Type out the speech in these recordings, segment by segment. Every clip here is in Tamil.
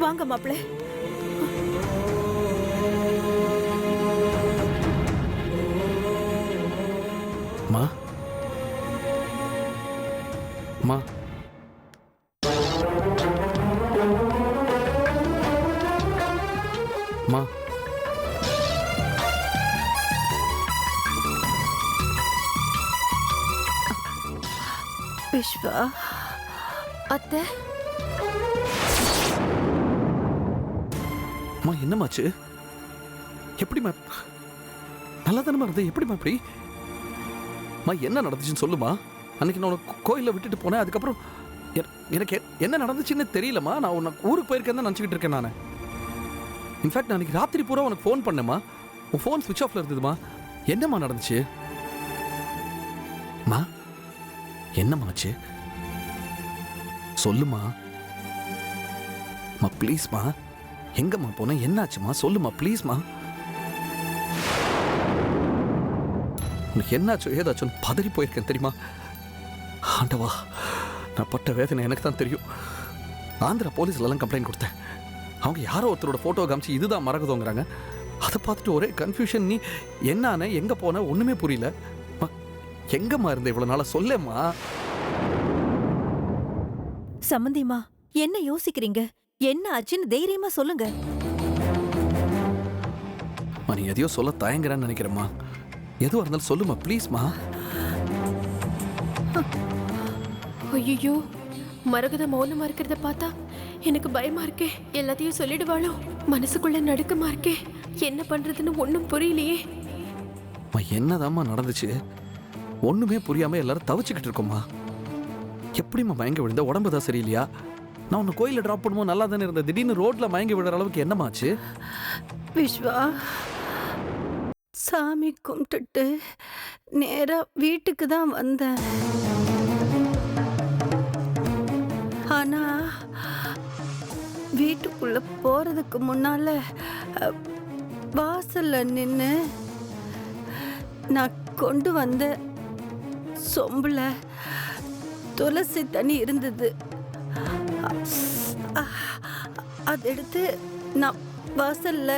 வாங்க மாப்பிள்ள. மா மா மா விஸ்வா, அத்தை, மா என்னமாச்சு? எப்படிமா? நல்லா தானமா இருந்தது, எப்படிமா இப்படி? மா என்ன நடந்துச்சுன்னு சொல்லுமா. அன்னைக்கு நான் உனக்கு கோயிலில் விட்டுட்டு போனேன். அதுக்கப்புறம் எனக்கு என்ன நடந்துச்சுன்னு தெரியலம்மா. நான் உன்னை ஊருக்கு போயிருக்கேன் தான் நினச்சிக்கிட்டு இருக்கேன் நான். இன்ஃபேக்ட் நான் அன்னைக்கு ராத்திரி பூரா உனக்கு ஃபோன் பண்ணேம்மா. உன் ஃபோன் ஸ்விட்ச் ஆஃப்ல இருந்ததுமா. என்னம்மா நடந்துச்சு? மா என்னம்மாச்சு சொல்லுமா. மா ப்ளீஸ்மா. எங்கம்மா போன? என்னாச்சுமா சொல்லுமா ப்ளீஸ்மா. உனக்கு என்னாச்சோ ஏதாச்சும் பதறி போயிருக்கேன் தெரியுமா? ஆண்டவா, நான் பட்ட வேதனை எனக்கு தான் தெரியும். ஆந்திரா போலீஸ்லாம் கம்ப்ளைண்ட் கொடுத்தேன். அவங்க யாரோ ஒருத்தரோட ஃபோட்டோ காமிச்சு இதுதான் மறக்குதோங்கிறாங்க. அதை பார்த்துட்டு ஒரே கன்ஃபியூஷன். நீ என்னான எங்கே போன ஒன்றுமே புரியல. எங்கம்மா இருந்த இவ்வளோ நாளாக சொல்லேம்மா. சம்மந்திமா, என்ன யோசிக்கிறீங்க? என்ன ஆச்சுன்னு தைரியமா சொல்லுங்க. நீ எதையோ சொல்ல தயங்குறான்னு நினைக்கிறேம்மா. எதுவாக இருந்தாலும் சொல்லுமா ப்ளீஸ்மா. ஐயோ, மரகத மௌனமா இருக்கிறத பார்த்தா எனக்கு பயமா இருக்கே. எல்லாத்தையும் சொல்லிடுவாளோ? மனசுக்குள்ள நடுக்கமா இருக்கே. என்ன பண்றதுன்னு ஒன்னும் புரியலையே. என்னதாம்மா நடந்துச்சு? ஒண்ணுமே புரியாம எல்லாரும் தவிச்சுக்கிட்டு இருக்கோம்மா. எப்படிம்மா மயங்கி விழுந்த? உடம்பு தான் சரியில்லையா? நான் உன்னை கோயிலில் ட்ராப் பண்ணும்போது நல்லா தானே இருந்தேன். திடீர்னு ரோட்ல மயங்கி விடுற அளவுக்கு என்னமாச்சு? விஸ்வா, சாமி கும்பிட்டுட்டு நேரா வீட்டுக்கு தான் வந்தேன். ஆனா வீட்டுக்குள்ள போறதுக்கு முன்னால வாசல்ல நின்னு நான் கொண்டு வந்த சொம்புல துளசி தண்ணி இருந்தது. அதை எடுத்து நான் வாசல்ல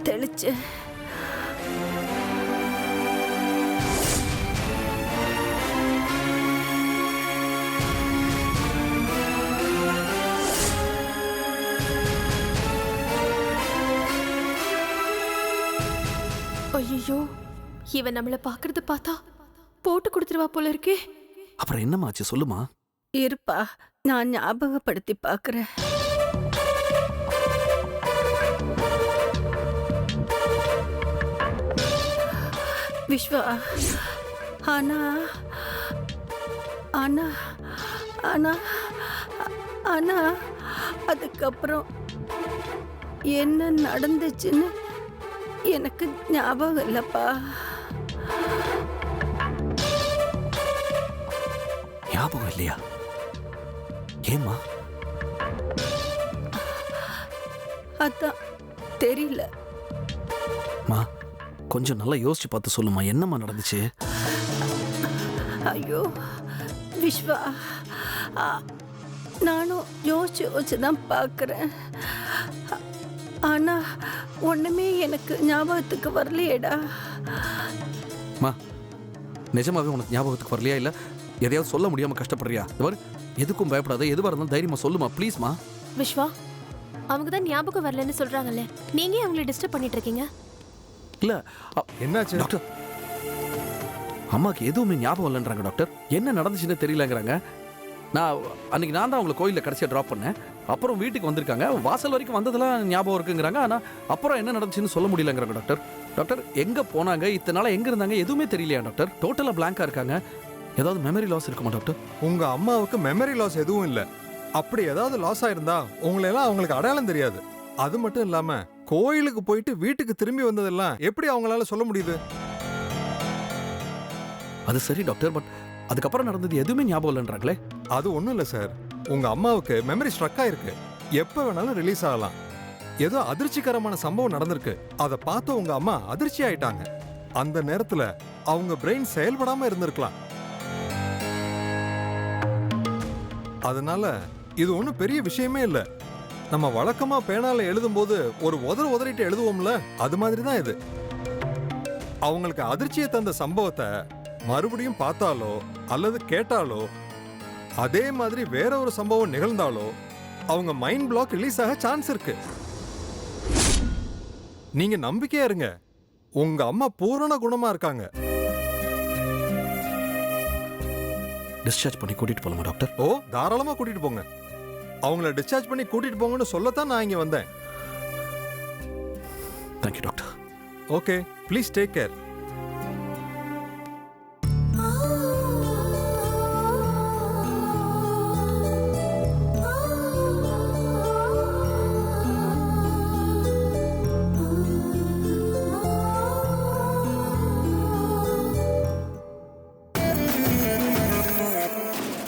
தெளிச்சேன். ஐயோ, இவன் நம்மள பாக்குறது பார்த்தா போட்டு கொடுத்துருவா போல இருக்கே. அப்புறம் என்னமாச்சு சொல்லுமா. இருப்பா, நான் ஞாபகப்படுத்தி பார்க்கிறேன். விஸ்வா, ஆனா ஆனா ஆனா ஆனா அதுக்கப்புறம் என்ன நடந்துச்சுன்னு எனக்கு ஞாபகம் இல்லப்பா. ஞாபகம் இல்லையா? ஏம்மா? அதான் தெரியல. மா கொஞ்சம் நல்லா யோசிச்சு பார்த்து சொல்லுமா. என்னம்மா நடந்துச்சு? ஐயோ விஸ்வா, நானும் யோசிச்சு யோசிச்சுதான் பார்க்குறேன். ஆனா ஒண்ணுமே எனக்கு ஞாபகத்துக்கு வரலையேடா. மா நிஜமாவே உனக்கு ஞாபகத்துக்கு வரலையா? இல்லை எதையாவது சொல்ல முடியாம கஷ்டப்படுறியா? எதுக்கும் பயப்படாத. எதுவாக இருந்தாலும் தைரியமா சொல்லுமா ப்ளீஸ்மா. விஸ்வா, அவங்க தான் ஞாபகம் வரலன்னு சொல்றாங்கல்ல, நீங்க அவங்களை டிஸ்டர்ப் பண்ணிட்டு இருக்கீங்க. இல்ல என்னாச்சு டாக்டர்? அம்மாக்கு எதுவுமே ஞாபகம் இல்லைன்றாங்க டாக்டர். என்ன நடந்துச்சுன்னு தெரியலங்கிறாங்க. அன்னைக்கு நான் தான் அவங்களை கோயிலில் கடைசியாக ட்ராப் பண்ணேன். அப்புறம் வீட்டுக்கு வந்திருக்காங்க. வாசல் வரைக்கும் வந்ததெல்லாம் ஞாபகம் இருக்குங்கிறாங்க. ஆனால் அப்புறம் என்ன நடந்துச்சுன்னு சொல்ல முடியலங்கிறாங்க டாக்டர். டாக்டர் எங்கே போனாங்க, இத்தனை நாளாக எங்கே இருந்தாங்க எதுவுமே தெரியலையா டாக்டர்? டோட்டலாக பிளாங்காக இருக்காங்க. ஏதாவது மெமரி லாஸ் இருக்குமா டாக்டர்? உங்க அம்மாவுக்கு மெமரி லாஸ் எதுவும் இல்ல. அப்படி ஏதாவது லாஸ் ஆயிருந்தா உங்களெல்லாம் அவங்களுக்கு அடையாளம் தெரியாது. அது மட்டும் இல்லாம கோயிலுக்கு போயிட்டு வீட்டுக்கு திரும்பி வந்ததெல்லாம் எப்படி அவங்களால சொல்ல முடியுது? அது சரி டாக்டர், பட் அதுக்கப்புறம் நடந்தது எதுவுமே ஞாபகம் இல்லைன்றாங்களே. அது ஒண்ணும் இல்ல சார். உங்க அம்மாவுக்கு மெமரி ஸ்ட்ரக் ஆயிருக்கு. எப்ப வேணாலும் ரிலீஸ் ஆகலாம். ஏதோ அதிர்ச்சிகரமான சம்பவம் நடந்திருக்கு. அதை பார்த்து உங்க அம்மா அதிர்ச்சி ஆயிட்டாங்க. அந்த நேரத்துல அவங்க பிரெயின் செயல்படாம இருந்திருக்கலாம். அதனால இது ஒன்றும் பெரிய விஷயமே இல்லை. நம்ம வழக்கமா பேனால எழுதும்போது ஒரு உதறிட்டு எழுதுவோம்ல, அது மாதிரி தான் இது. அவங்களுக்கு அதிர்ச்சியை தந்த சம்பவத்தை மறுபடியும் பார்த்தாலோ அல்லது கேட்டாலோ, அதே மாதிரி வேற ஒரு சம்பவம் நிகழ்ந்தாலோ அவங்க மைண்ட் பிளாக் ரிலீஸ் ஆக சான்ஸ் இருக்கு. நீங்க நம்பிக்கையா இருங்க, உங்க அம்மா பூரண குணமா இருக்காங்க. டிஸ்சார்ஜ் பண்ணி கூட்டிட்டு போலாமா டாக்டர்? ஓ, தாராளமா கூட்டிட்டு போங்க. அவங்கள டிஸ்சார்ஜ் பண்ணி கூட்டிட்டு போங்கன்னு சொல்லத்தான் நான் இங்க வந்தேன். Thank you doctor. Okay, please take care.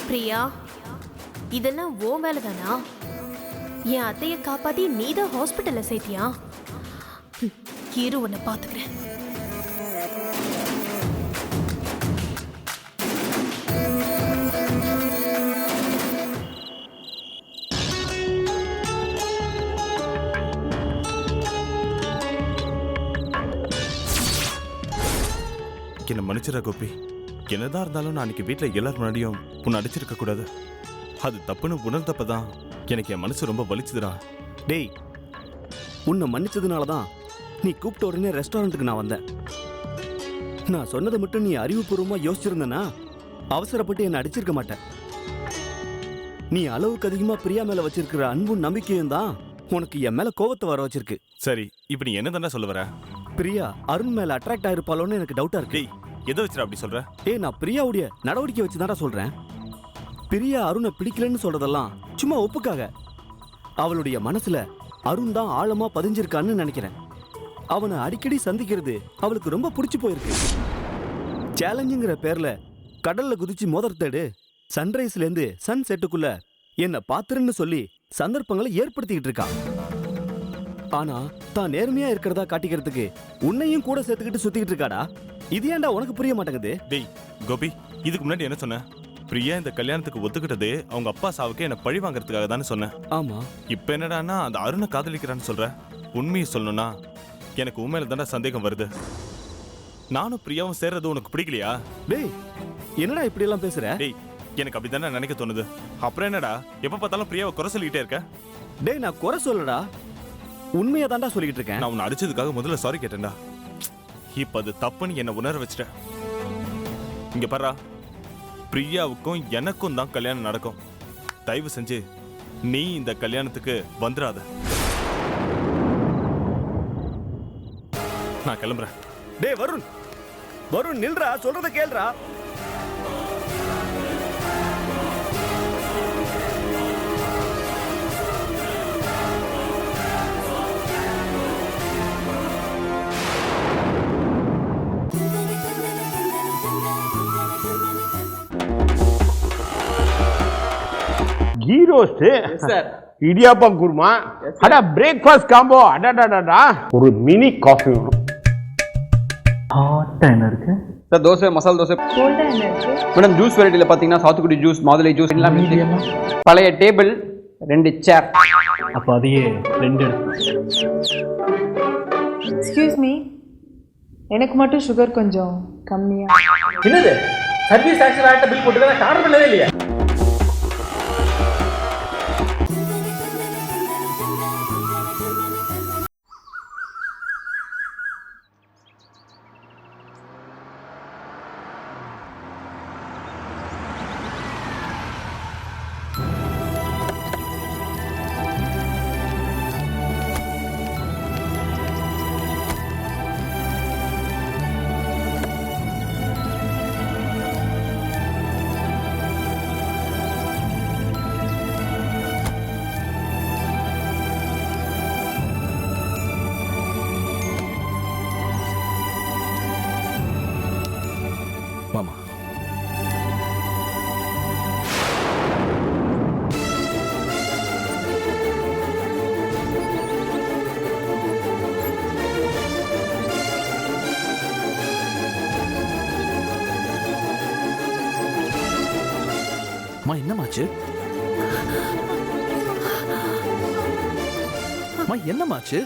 Priya, இதெல்லாம் ஓ மேலதானா? என் அத்தைய காப்பாத்தி நீதான் ஹாஸ்பிட்டல்ல சேர்த்தியா? இரு, உன்னை பாத்துக்கிறேன். என்னை மன்னிச்சிட கோபி. என்னதான் இருந்தாலும் நான் அன்னைக்கு வீட்டில் எல்லாரும் முன்னாடியும் உன்னை அடிச்சிருக்க கூடாது. அது தப்புன்னு உணர்ந்தப்பதான் எனக்கு என் மனசு ரொம்ப வலிச்சுதுடா. டேய், உன்னை மன்னிச்சதுனால தான் நீ கூப்பிட்ட உடனே ரெஸ்டாரண்ட்டுக்கு நான் வந்தேன். நான் சொன்னதை மட்டும் நீ அறிவுபூர்வமாக யோசிச்சிருந்தனா அவசரப்பட்டு என்னை அடிச்சிருக்க மாட்டேன். நீ அளவுக்கு அதிகமாக பிரியா மேலே வச்சிருக்கிற அன்பும் நம்பிக்கையும் தான் உனக்கு என் மேலே கோவத்தை வர வச்சிருக்கு. சரி, இப்போ நீ என்ன தானே சொல்ல வர? பிரியா அருண் மேலே அட்ராக்ட் ஆயிருப்பாளோன்னு எனக்கு டவுட்டா இருக்கு. டேய், எதை வச்சுடா அப்படி சொல்ற? நான் பிரியாவுடைய நடவடிக்கை வச்சு தான்டா சொல்றேன். பிரியா அருணை பிடிக்கலன்னு சொல்றதெல்லாம் சும்மா ஒப்புக்காக. அவளுடைய மனசுல அருண் தான் ஆழமா பதிஞ்சிருக்கான்னு நினைக்கிறேன். அவனை அடிக்கடி சந்திக்கிறது அவளுக்கு ரொம்ப பிடிச்சு போயிருக்கு. சேலஞ்சுங்கிற பேர்ல கடல்ல குதிச்சு மோதிரத்தேடு, சன்ரைஸ்ல இருந்து சன் செட்டுக்குள்ள என்ன பாத்துருன்னு சொல்லி சந்தர்ப்பங்களை ஏற்படுத்திக்கிட்டு இருக்கா. ஆனா தான் நேர்மையா இருக்கிறதா காட்டிக்கிறதுக்கு உன்னையும் கூட சேர்த்துக்கிட்டு சுத்திக்கிட்டு இருக்காடா. இது ஏன்டா உனக்கு புரிய மாட்டேங்குது? டேய் கோபி, இதுக்கு முன்னாடி என்ன சொன்ன? பிரியா இந்த கல்யாணத்துக்கு ஒத்துக்கிட்டது அவங்க அப்பா சாவுக்கு என்ன பழி வாங்குறதுக்காக தானே சொன்னேன். ஆமா, இப்போ என்னடான்னா அந்த அருணை காதலிக்கிறான்னு சொல்ற. உண்மையை சொல்லணும்னா எனக்கு உண்மையில தானே சந்தேகம் வருது. நானும் பிரியாவும் சேர்றது உனக்கு பிடிக்கலையா? டேய் என்னடா இப்படி எல்லாம் பேசுற? டேய், எனக்கு அப்படி தானே நினைக்க தோணுது. அப்புறம் என்னடா எப்ப பார்த்தாலும் பிரியாவை குறை சொல்லிக்கிட்டே இருக்க? டேய், நான் குறை சொல்லடா, உண்மையா தான்டா சொல்லிக்கிட்டு இருக்கேன். நான் உன்னை அடிச்சதுக்காக முதல்ல சாரி கேட்டேன்டா. இப்ப அது தப்புன்னு என்ன உணர வச்சிட்ட. இங்க பாரா, பிரியாவுக்கும் எனக்கும் தான் கல்யாணம் நடக்கும். தயவு செஞ்சு நீ இந்த கல்யாணத்துக்கு வந்துடாத. நான் கிளம்புறேன். டேய் வருண், வருண் நில்றா, சொல்றத கேளுடா. கீ ரோஸ்ட், இடியாப்பம் குருமா, அடா பிரேக்ஃபாஸ்ட் காம்போ, அடாடாடா, ஒரு மினி காஃபி வேணும். ஹாட்டா என்ன இருக்கு sir? Dosa, masala dosa. Madam juice வெரைட்டியில் பார்த்தீங்கன்னா சாத்துக்குடி ஜூஸ், மாதுளை ஜூஸ் எல்லாம் பழைய டேபிள் 2 சேர். அப்போ அதையே 2 எக்ஸ்கியூஸ் மீ, எனக்கு மட்டும் சுகர் கொஞ்சம் கம்மியா. என்னது சர்வீஸ் டாக்ஸ் வேற பில் போட்டுக்க காரணம் இல்லவே இல்லையா? மாமா, என்னமாச்சு? அம்மா என்னமாச்சு?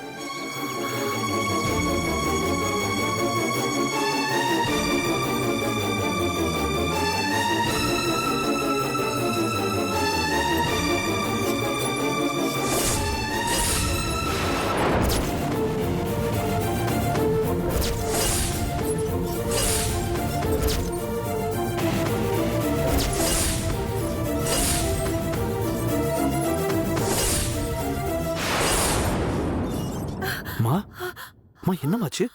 அம்மா அம்மா என்னமாச்சு?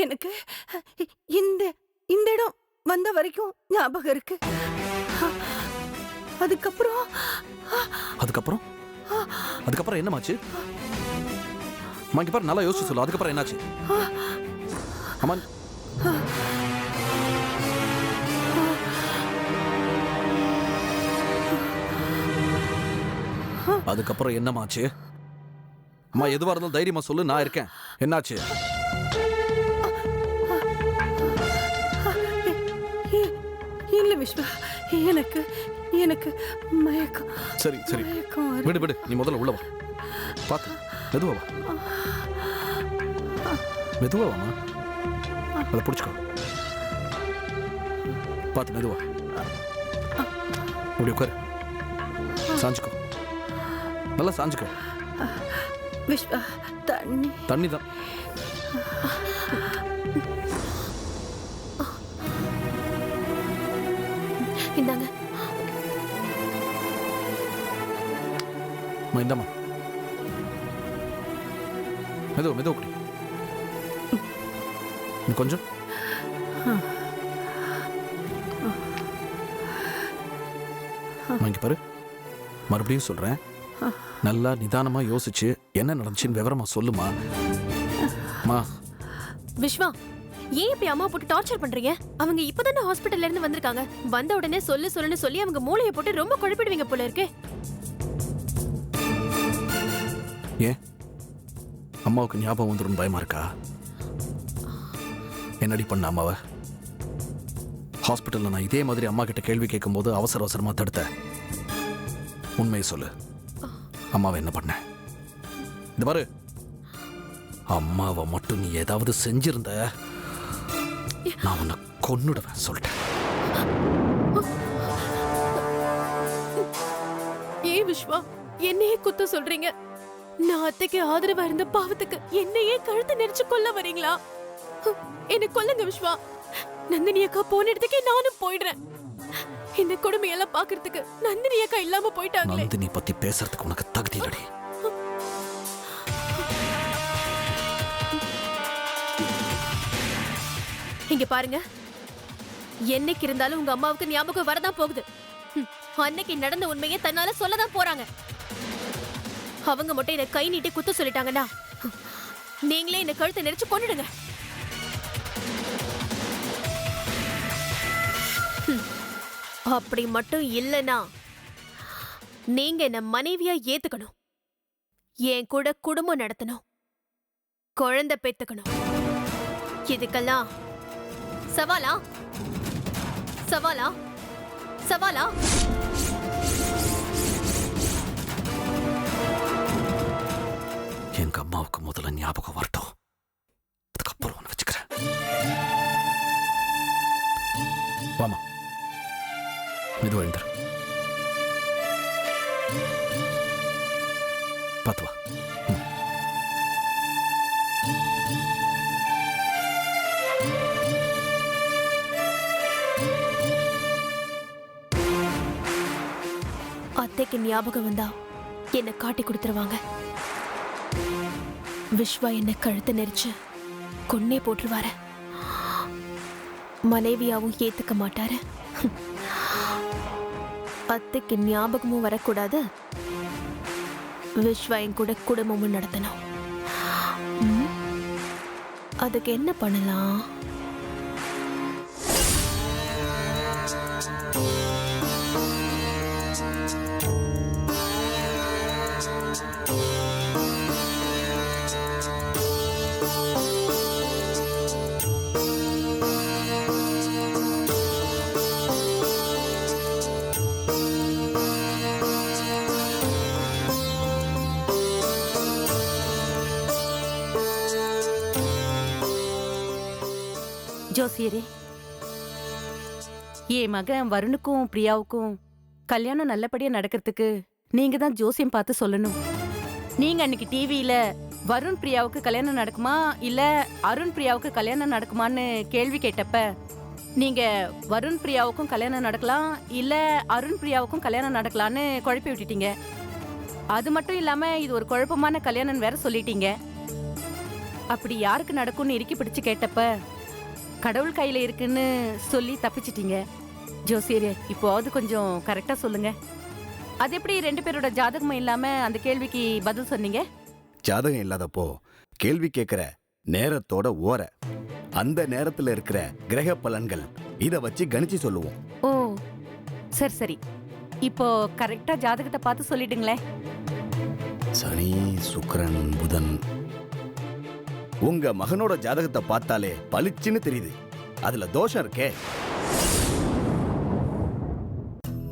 எனக்கு இந்த இந்த இடம் வந்த வரைக்கும் ஞாபகம் இருக்கு. அதுக்கப்புறம் அதுக்கப்புறம் அதுக்கப்புறம் என்னமாச்சு? அம்மா இங்க பாரு, நல்லா யோசிச்சு சொல்லு. அதுக்கப்புறம் என்னாச்சு? அம்மா அதுக்கப்புறம் என்னமாச்சு? அம்மா எதுவா இருந்தாலும் தைரியமா சொல்லு, நான் இருக்கேன். என்னாச்சு? இல்ல விஸ்வா, எனக்கு எனக்கு மயக்கம். சரி சரி மயக்கம் வருது. விடு விடு, நீ முதல்ல உள்ள வா. பாத்து மெதுவா வா, மெதுவா வாமா. அதை பிடிச்சிக்கோ. பாத்து மெதுவா. இப்படி உட்காரு. சாஞ்சுக்கோ, நல்லா சாஞ்சுக்கோ. விஸ்வா, தண்ணி தண்ணி தான். இந்தாங்க. அம்மா இந்தாம்மா, மெதுவா மெதுவா குடி. இன்னும் கொஞ்சம். அம்மா இங்க பாரு, மறுபடியும் சொல்றேன், நல்லா நிதானமா யோசிச்சு என்ன நடந்துச்சுன்னு விவரமா சொல்லுமா. அம்மா விஸ்வா, ஏன் இப்படி அம்மா போட்டு டார்ச்சர் பண்றீங்க? அவங்க இப்பதானே ஹாஸ்பிட்டல்ல இருந்து வந்திருக்காங்க. வந்த உடனே சொல்லுன்னு சொல்லி அவங்க மூளையை போட்டு ரொம்ப குழப்பிடுவீங்க போல இருக்கு. ஏன் அம்மாவுக்கு ஞாபகம் வந்துடும் பயமா இருக்கா? என்னடி பண்ண அம்மாவ? ஹாஸ்பிட்டல்ல நான் இதே மாதிரி அம்மா கிட்ட கேள்வி கேட்கும்போது அவசர அவசரமா தடுத்த. உண்மையை சொல்லு, அம்மாவை என்ன பண்ண? இந்த பாரு, அம்மாவை மட்டும் நீ ஏதாவது செஞ்சிருந்த நான் உன்னை கொன்னுடுவேன் சொல்லிட்டேன். ஏன் விஸ்வா என்னையே குத்த சொல்றீங்க? நான் அத்தைக்கு ஆதரவா இருந்த பாவத்துக்கு என்னையே கழுத்து நெரிச்சு கொல்ல வரீங்களா? என்ன கொல்லுங்க விஸ்வா. நந்தினி அக்கா போன இடத்துக்கே நானும் போயிடுறேன். இந்த கொடுமையெல்லாம் பாக்குறதுக்கு நந்தினி அக்கா இல்லாம போயிட்டாங்களே. நந்தினி பத்தி பேசுறதுக்கு உனக்கு தகுதி இல்லடி. இங்க பாருங்க, என்னைக்கு இருந்தாலும் உங்க அம்மாவுக்கு ஞாபகம் வரதான் போகுது. அன்னைக்கு நடந்த உண்மையை தன்னால சொல்லதான் போறாங்க. அவங்க மட்டும் என்ன கை நீட்டி குத்த சொல்லிட்டாங்கன்னா நீங்களே என்ன கழுத்தை நெரிச்சு கொன்னுடுங்க. அப்படி மட்டும் இல்லைன்னா நீங்க என்ன மனைவியா ஏத்துக்கணும், என் கூட குடும்பம் நடத்தணும், குழந்தை பெத்துக்கணும். இதுக்கெல்லாம் சவாலா சவாலா சவாலா? எங்க அம்மாவுக்கு முதல்ல ஞாபகம் வரட்டும், அதுக்கப்புறம் ஒன்று வச்சுக்கிறேன். வாமா, மெதுவா எழுந்துரு. பார்த்து வா. அத்தைக்கு ஞாபகம் வந்தா என்ன காட்டி கொடுத்துருவாங்க. விஸ்வா என்ன கழுத்தை நெரிச்சு கொன்னே போட்டுருவாரு. மனைவியாவும் ஏத்துக்க மாட்டாரு. அத்தைக்கு ஞாபகமும் வரக்கூடாது, விஸ்வா என் கூட குடும்பமும் நடத்தணும். அதுக்கு என்ன பண்ணலாம்? ஜோசியரே, என் மகன் வருணுக்கும் பிரியாவுக்கும் கல்யாணம் நல்லபடியா நடக்கிறதுக்கு நீங்க தான் ஜோசியம் பார்த்து சொல்லணும். நீங்க அன்னைக்கு டிவியில வருண் பிரியாவுக்கு கல்யாணம் நடக்குமா இல்ல அருண் பிரியாவுக்கு கல்யாணம் நடக்குமான்னு கேள்வி கேட்டப்ப நீங்க வருண் பிரியாவுக்கும் கல்யாணம் நடக்கலாம் இல்ல அருண் பிரியாவுக்கும் கல்யாணம் நடக்கலான்னு குழப்பி விட்டுட்டீங்க. அது மட்டும் இல்லாம இது ஒரு குழப்பமான கல்யாணம் வேற சொல்லிட்டீங்க. அப்படி யாருக்கு நடக்கும்னு இறுக்கி பிடிச்சு கேட்டப்ப கடவுள் கையில இருக்குன்னு சொல்லி தப்பிச்சிட்டீங்க. ஜோசியரே, இப்போது கொஞ்சம் கரெக்டா சொல்லுங்க. அது எப்படி 2 பேரோட ஜாதகமும் இல்லாம அந்த கேள்விக்கு பதில் சொன்னீங்க? ஜாதகம் இல்லாதப்போ கேள்வி கேட்கிற நேரத்தோட அந்த நேரத்துல இருக்கிற கிரக பலன்கள் இத வச்சு கணிச்சு சொல்லுவோம். ஓ, சரி சரி. இப்போ கரெக்டா ஜாதகத்தை பார்த்து சொல்லிடுங்களே. சனி, சுக்கிரன், புதன். உங்க மகனோட ஜாதகத்தை பார்த்தாலே பளிச்சுன்னு தெரியுது. அதுல தோஷம் இருக்கே.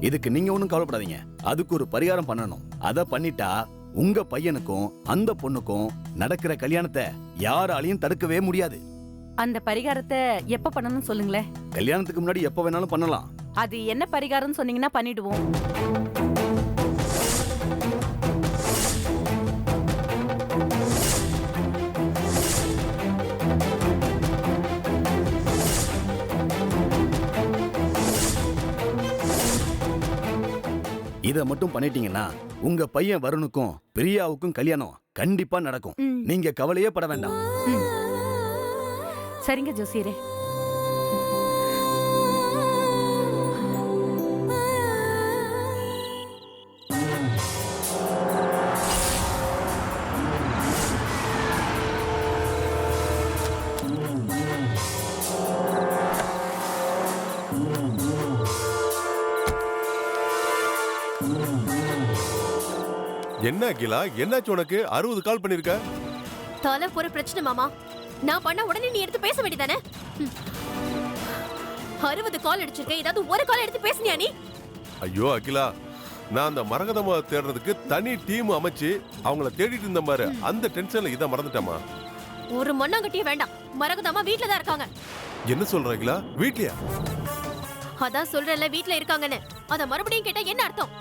இதுக்கு நீங்க ஒண்ணும் கவலைப்படாதீங்க. அதுக்கு ஒரு பரிகாரம் பண்ணணும். அத பண்ணிட்டா உங்க பையனுக்கும் அந்த பொண்ணுக்கும் நடக்கிற கல்யாணத்தை யாராலையும் தடுக்கவே முடியாது. அந்த பரிகாரத்தை எப்ப பண்ணணும்னு சொல்லுங்களேன். கல்யாணத்துக்கு முன்னாடி எப்ப வேணாலும் பண்ணலாம். அது என்ன பரிகாரம்னு சொன்னீங்கன்னா பண்ணிடுவோம். இத மட்டும் பண்ணிட்டீங்கன்னா உங்க பையன் வருணுக்கும் பிரியாவுக்கும் கல்யாணம் கண்டிப்பா நடக்கும். நீங்க கவலையே பட வேண்டாம். சரிங்க ஜோசியரே. என்ன அகிலா, என்னாச்சு உனக்கு? 60 கால் பண்ணிருக்க. தலை போற பிரச்சனை மாமா. நான் பண்ண உடனே நீ எடுத்து பேச வேண்டியதானே? 60 கால் அடிச்சிருக்கேன், ஏதாவது ஒரு கால் எடுத்து பேசுனியா நீ? ஐயோ அகிலா, நான் அந்த மரகதமா தேடுறதுக்கு தனி டீம் அமைச்சு அவங்கள தேடிட்டு இருந்த மாதிரி அந்த டென்ஷன்ல இதை மறந்துட்டேமா. ஒரு மண்ணாங்கட்டியே வேண்டாம், மரகதம்மா வீட்ல தான் இருக்காங்க. என்ன சொல்ற அகிலா? வீட்லயா? அதான் சொல்றேன்ல வீட்ல இருக்காங்கன்னு. அத மறுபடியும் கேட்டா என்ன அர்த்தம்?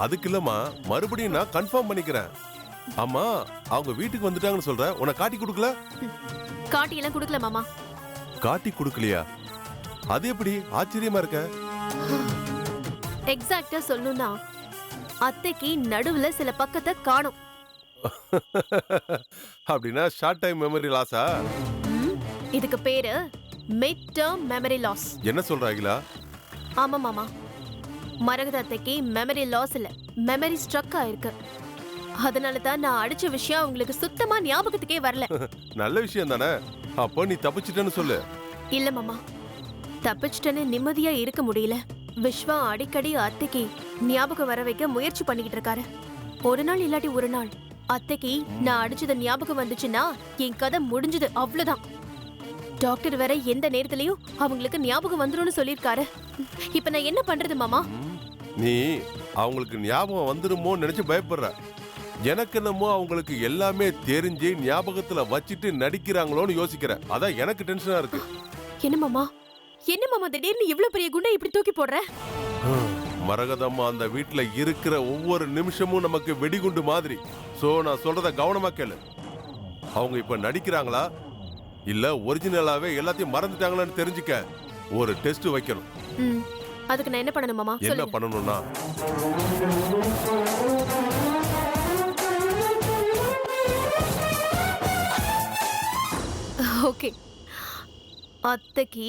அதுக்கு இல்லம்மா, மறுபடியும் நான் கன்ஃபார்ம் பண்ணிக்கிறேன். ஆமா, அவங்க வீட்டுக்கு வந்துட்டாங்கன்னு சொல்ற, உன்னை காட்டி கொடுக்கல? காட்டி எல்லாம் கொடுக்கல மாமா. காட்டி கொடுக்கலையா? அது எப்படி? ஆச்சரியமா இருக்க. எக்ஸாக்ட்டா சொல்லணும்னா அத்தைக்கு நடுவுல சில பக்கத்தை காணும். அப்படின்னா ஷார்ட் டைம் மெமரி லாஸா? இதுக்கு பேரு மிட் டேர்ம் மெமரி லாஸ். என்ன சொல்ற அகிலா? ஆமா மாமா, மரகத அத்தைக்கு மெமரி லாஸ் இல்ல, மெமரி ஸ்ட்ரக் ஆயிருக்கு. அதனால தான் நான் அடிச்ச விஷயம் உங்களுக்கு சுத்தமா ஞாபகத்துக்கே வரல. நல்ல விஷயம் தானே. அப்போ நீ தப்பிச்சிட்டேன்னு சொல்லு. இல்ல மாமா, தப்பிச்சிட்டேன்னு நிம்மதியா இருக்க முடியல. விஸ்வா அடிக்கடி அத்தைக்கு ஞாபகம் வர வைக்க முயற்சி பண்ணிக்கிட்டு இருக்காரு. ஒரு நாள் இல்லாட்டி ஒரு நாள் அத்தைக்கு நான் அடிச்சது ஞாபகம் வந்துச்சுன்னா என் கதை முடிஞ்சது, அவ்வளவுதான். டாக்டர் வேற எந்த நேரத்திலயும் அவங்களுக்கு ஞாபகம் வந்துரும்னு சொல்லியிருக்காரு. இப்ப நான் என்ன பண்றது மாமா? நீ அவங்களுக்கு ஞாபகம் வந்துருமோன்னு நினைச்சு பயப்படுற. எனக்கு என்னமோ அவங்களுக்கு எல்லாமே தெரிஞ்சு ஞாபகத்துல வச்சிட்டு நடிக்கிறாங்களோன்னு யோசிக்கிறேன். அதான் எனக்கு டென்ஷனா இருக்கு. என்ன மாமா, என்ன மாமா திடீர்னு இவ்ளோ பெரிய குண்டை இப்படி தூக்கி போடுற? மரகதம்மா அந்த வீட்டுல இருக்கிற ஒவ்வொரு நிமிஷமும் நமக்கு வெடிகுண்டு மாதிரி. சோ நான் சொல்றத கவனமா கேளு. அவங்க இப்ப நடிக்கிறாங்களா இல்ல ஒரிஜினலாவே எல்லாத்தையும் மறந்துட்டாங்களான்னு தெரிஞ்சுக்க ஒரு டெஸ்ட் வைக்கணும். அதுக்கு நான் என்ன பண்ணணும் மாமா? என்ன பண்ணணும்னா, ஓகே, அத்தைக்கு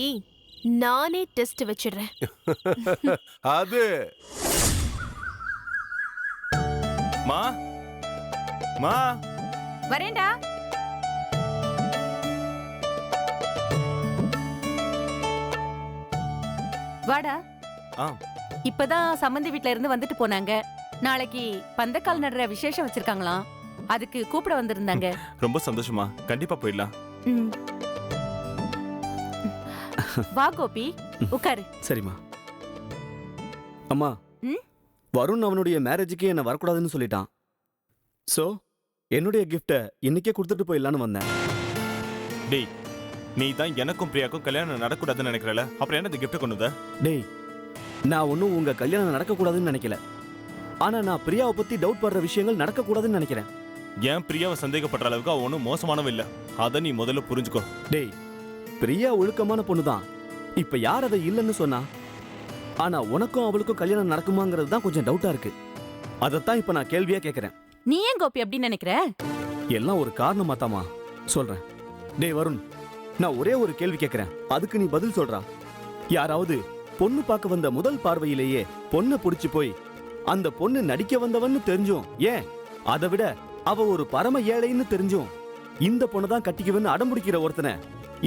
நானே டெஸ்ட் வச்சிடுறேன். அது மா மா வரேன்டா. வாடா. இப்பதான் சம்பந்தி வீட்ல இருந்து வந்துட்டு போனாங்க. நாளைக்கு பந்தக்கால் நடுற விசேஷம் வச்சிருக்காங்களாம், அதுக்கு கூப்பிட வந்திருந்தாங்க. ரொம்ப சந்தோஷமா, கண்டிப்பா போயிடலாம். வா கோபி, உட்காரு. சரிம்மா. அம்மா, வருண் அவனுடைய மேரேஜுக்கு என்ன வரக்கூடாதுன்னு சொல்லிட்டான். சோ என்னுடைய கிஃப்ட இன்னைக்கே கொடுத்துட்டு போயிடலான்னு வந்தேன். டேய், நீ தான் எனக்கும் பிரியாக்கும் கல்யாணம் நடக்கூடாதுன்னு நினைக்கிறல, அப்புறம் என்ன இந்த கிஃப்ட் கொண்டு வந்த? டேய், நான் ஒன்றும் உங்க கல்யாணம் நடக்கக்கூடாதுன்னு நினைக்கல. ஆனா நான் பிரியாவை பத்தி டவுட் படுற விஷயங்கள் நடக்கக்கூடாதுன்னு நினைக்கிறேன். ஏன் பிரியாவை சந்தேகப்படுற அளவுக்கு அவன் ஒன்றும் மோசமானவன் இல்லை. அதை நீ முதல்ல புரிஞ்சுக்கோ. டேய், பிரியா ஒழுக்கமான பொண்ணு தான். இப்ப யார் அதை இல்லைன்னு சொன்னா? ஆனா உனக்கும் அவளுக்கும் கல்யாணம் நடக்குமாங்கிறது தான் கொஞ்சம் டவுட்டா இருக்கு. அதைத்தான் இப்ப நான் கேள்வியா கேட்கிறேன். நீ ஏன் கோபி அப்படி நினைக்கிற? எல்லாம் ஒரு காரணமா தாமா சொல்றேன். டேய் வருண், நான் ஒரே ஒரு கேள்வி கேட்கிறேன், அதுக்கு நீ பதில் சொல்றா. யாராவது பொண்ணு பார்க்க வந்த முதல் பார்வையிலேயே பொண்ணை பிடிச்சு போய் அந்த பொண்ணு நடிக்க வந்தவன்னு தெரிஞ்சும், ஏன் அதை விட அவ ஒரு பரம ஏழைன்னு தெரிஞ்சும் இந்த பொண்ணை தான் கட்டிக்குவேன்னு அடம்பிடிக்கிற ஒருத்தனை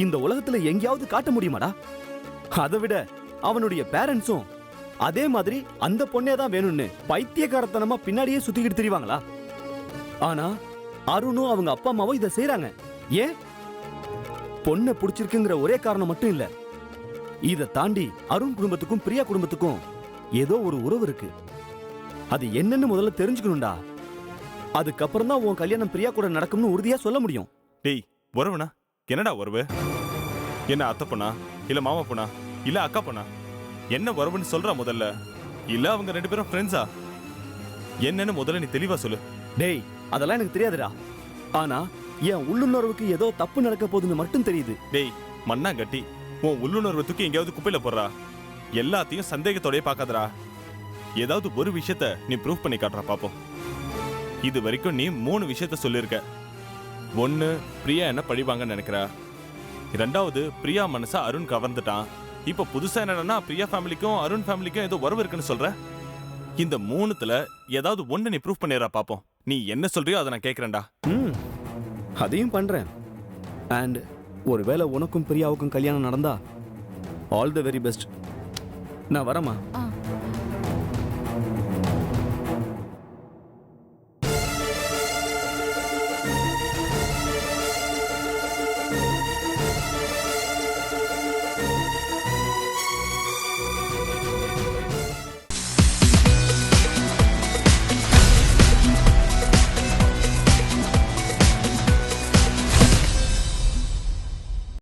இந்த உலகத்துல எங்கேயாவது காட்ட முடியுமாடா? அதை விட அவனுடைய பேரண்ட்ஸும் அதே மாதிரி அந்த பொண்ணே தான் வேணும்னு பைத்தியக்காரத்தனமா பின்னாடியே சுத்திக்கிட்டு திரிவாங்களா? ஆனா அருணும் அவங்க அப்பா அம்மாவும் இதை செய்யறாங்க. ஏன்? பொண்ணை பிடிச்சிருக்குங்கிற ஒரே காரணம் மட்டும் இல்ல, இதை தாண்டி அருண் குடும்பத்துக்கும் பிரியா குடும்பத்துக்கும் ஏதோ ஒரு உறவு இருக்கு. அது என்னன்னு முதல்ல தெரிஞ்சுக்கணும்டா. அதுக்கப்புறம் தான் உன் கல்யாணம் பிரியா கூட நடக்கும்னு உறுதியா சொல்ல முடியும். டேய், உறவுனா என்னடா உறவு? என்ன அத்தை பொண்ணா, இல்ல மாமா பொண்ணா, இல்ல அக்கா பொண்ணா? என்ன உறவுன்னு சொல்றா முதல்ல. இல்ல அவங்க 2 பேரும் ஃப்ரெண்ட்ஸா? என்னன்னு முதல்ல நீ தெளிவா சொல்லு. டேய், அதெல்லாம் எனக்கு தெரியாதுடா. ஆனா என் உள்ளுணர்வுக்கு ஏதோ தப்பு நடக்க போகுதுன்னு மட்டும் தெரியுது. டேய் மண்ணாங்கட்டி, உன் உள்ளுணர்வு தூக்கி எங்கேயாவது குப்பையில போடுறா. எல்லாத்தையும் சந்தேகத்தோடய பார்க்காதடா. ஏதாவது ஒரு விஷயத்த நீ ப்ரூவ் பண்ணி காட்டுறா பாப்போம். இது வரைக்கும் நீ 3 விஷயத்த சொல்லியிருக்க. 1, பிரியா என்ன பழிவாங்கன்னு நினைக்கிறா. 2வது, பிரியா மனசா அருண் கவர்ந்துட்டான். இப்ப புதுசா என்னன்னா பிரியா ஃபேமிலிக்கும் அருண் ஃபேமிலிக்கும் ஏதோ உறவு இருக்குன்னு சொல்ற. இந்த 3த்துல ஏதாவது ஒண்ணு நீ ப்ரூவ் பண்ணிடுறா பாப்போம். நீ என்ன சொல்றியோ அதை நான் கேட்கறேன்டா. அதையும் பண்றேன். அண்ட் ஒருவேளை உனக்கும் பிரியாவுக்கும் கல்யாணம் நடந்தா ஆல் தி வெரி பெஸ்ட். நான் வரமா?